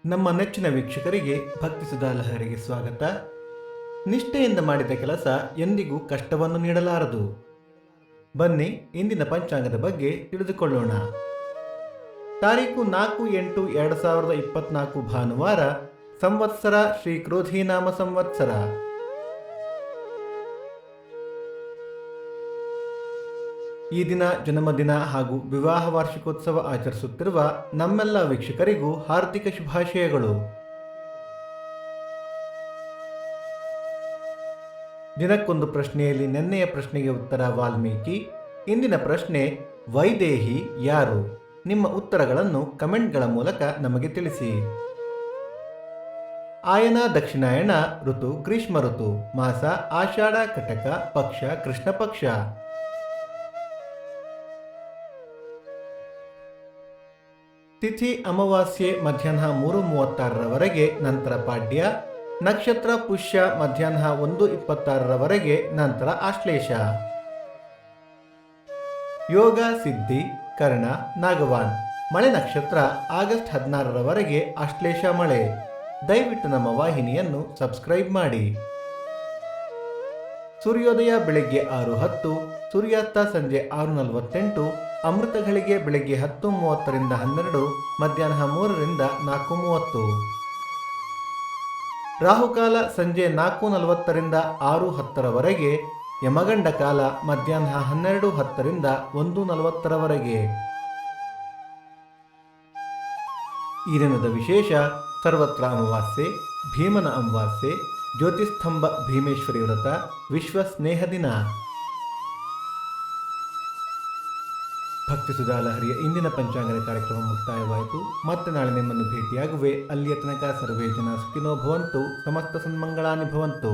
ನಮ್ಮ ನೆಚ್ಚಿನ ವೀಕ್ಷಕರಿಗೆ ಭಕ್ತಿ ಸುಧಾ ಲಹರಿಗೆ ಸ್ವಾಗತ. ನಿಷ್ಠೆಯಿಂದ ಮಾಡಿದ ಕೆಲಸ ಎಂದಿಗೂ ಕಷ್ಟವನ್ನು ನೀಡಲಾರದು. ಬನ್ನಿ ಇಂದಿನ ಪಂಚಾಂಗದ ಬಗ್ಗೆ ತಿಳಿದುಕೊಳ್ಳೋಣ. ತಾರೀಕು 4-8-2024 ಭಾನುವಾರ, ಸಂವತ್ಸರ ಶ್ರೀ ಕ್ರೋಧಿನಾಮ ಸಂವತ್ಸರ. ಈ ದಿನ ಜನ್ಮದಿನ ಹಾಗೂ ವಿವಾಹ ವಾರ್ಷಿಕೋತ್ಸವ ಆಚರಿಸುತ್ತಿರುವ ನಮ್ಮೆಲ್ಲ ವೀಕ್ಷಕರಿಗೂ ಹಾರ್ದಿಕ ಶುಭಾಶಯಗಳು. ದಿನಕ್ಕೊಂದು ಪ್ರಶ್ನೆಯಲ್ಲಿ ನೆನ್ನೆಯ ಪ್ರಶ್ನೆಗೆ ಉತ್ತರ ವಾಲ್ಮೀಕಿ. ಇಂದಿನ ಪ್ರಶ್ನೆ, ವೈದೇಹಿ ಯಾರು? ನಿಮ್ಮ ಉತ್ತರಗಳನ್ನು ಕಮೆಂಟ್ಗಳ ಮೂಲಕ ನಮಗೆ ತಿಳಿಸಿ. ಆಯನ ದಕ್ಷಿಣಾಯಣ, ಋತು ಗ್ರೀಷ್ಮ ಋತು, ಮಾಸ ಆಷಾಢ ಕಟಕ, ಪಕ್ಷ ಕೃಷ್ಣ ಪಕ್ಷ. ತಿಥಿ ಅಮಾವಾಸ್ಯೆ ಮಧ್ಯಾಹ್ನ 3:36ರವರೆಗೆ, ನಂತರ ಪಾಡ್ಯ. ನಕ್ಷತ್ರ ಪುಷ್ಯ ಮಧ್ಯಾಹ್ನ 1:26ರವರೆಗೆ, ನಂತರ ಆಶ್ಲೇಷ. ಯೋಗ ಸಿದ್ಧಿ ಕರ್ಣ ನಾಗವಾನ್. ಮಳೆ ನಕ್ಷತ್ರ ಆಗಸ್ಟ್ 16ರವರೆಗೆ, ಆಶ್ಲೇಷ ಮಳೆ. ದಯವಿಟ್ಟು ನಮ್ಮ ವಾಹಿನಿಯನ್ನು ಸಬ್ಸ್ಕ್ರೈಬ್ ಮಾಡಿ. ಸೂರ್ಯೋದಯ ಬೆಳಗ್ಗೆ 6:10, ಸೂರ್ಯಾಸ್ತ ಸಂಜೆ 6:48, ಅಮೃತ ಘಳಿಗೆ ಬೆಳಗ್ಗೆ 10:30ರಿಂದ 12, ಮಧ್ಯಾಹ್ನ 3ರಿಂದ 4:30. ರಾಹುಕಾಲ ಸಂಜೆ 4:40ರಿಂದ 6:10ರವರೆಗೆ, ಯಮಗಂಡ ಕಾಲ ಮಧ್ಯಾಹ್ನ 12:10ರಿಂದ 1:40ರವರೆಗೆ. ಈ ದಿನದ ವಿಶೇಷ: ಸರ್ವತ್ರ ಅಮಾವಾಸ್ಯೆ, ಭೀಮನ ಅಮಾವಾಸ್ಯೆ, ಜ್ಯೋತಿಸ್ತಂಭ ಭೀಮೇಶ್ವರಿ ವ್ರತ, ವಿಶ್ವ ಸ್ನೇಹ ದಿನ. ಭಕ್ತಿ ಸುಧಾ ಲಹರಿಯ ಇಂದಿನ ಪಂಚಾಂಗದ ಕಾರ್ಯಕ್ರಮ ಮುಕ್ತಾಯವಾಯಿತು. ಮತ್ತೆ ನಾಳೆ ನಿಮ್ಮನ್ನು ಭೇಟಿಯಾಗುವೆ. ಅಲ್ಲಿಯ ತನಕ ಸರ್ವೇ ಜನ ಸುಖಿನೋ ಭವಂತು, ಸಮಸ್ತ ಸನ್ಮಂಗಳಾನಿ ಭವಂತು.